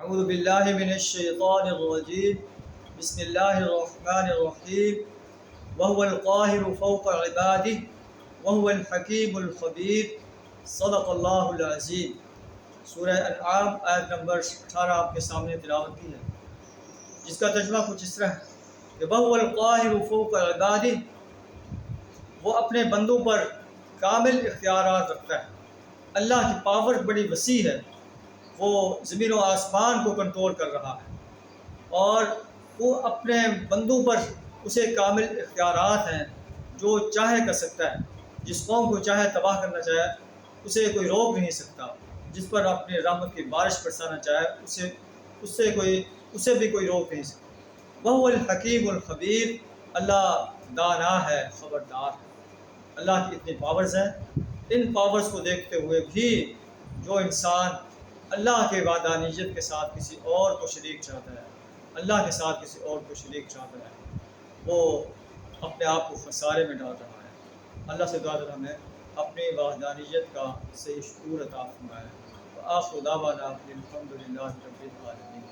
اعوذ باللہ من الشیطان الرجیم بسم اللہ الرحمن الرحیم وهو القاہر فوق عبادہ وهو الحکیم الخبیر صدق اللہ العظیم۔ سورہ انعام آیت نمبر 18 آپ کے سامنے تلاوت کی ہے، جس کا ترجمہ کچھ اس طرح ہے کہ وهو القاہر فوق عبادہ، وہ اپنے بندوں پر کامل اختیارات رکھتا ہے۔ اللہ کی پاور بڑی وسیع ہے، وہ زمین و آسمان کو کنٹرول کر رہا ہے اور وہ اپنے بندوں پر اسے کامل اختیارات ہیں، جو چاہے کر سکتا ہے۔ جس قوم کو چاہے تباہ کرنا چاہے اسے کوئی روک نہیں سکتا، جس پر اپنے رحمت کی بارش برسانا چاہے اسے بھی کوئی روک نہیں سکتا۔ وہ الحکیم الخبیر، اللہ دانا ہے، خبردار ہے۔ اللہ کی اتنی پاورز ہیں، ان پاورز کو دیکھتے ہوئے بھی جو انسان اللہ کے وحدانیت کے ساتھ کسی اور کو شریک چاہتا ہے، اللہ کے ساتھ کسی اور کو شریک چاہتا ہے، وہ اپنے آپ کو خسارے میں ڈال رہا ہے۔ اللہ سے دعا کریں ہمیں اپنی وحدانیت کا صحیح شعور عطا فرمائے۔ وآخر دعوانا الحمد للہ رب العالمین۔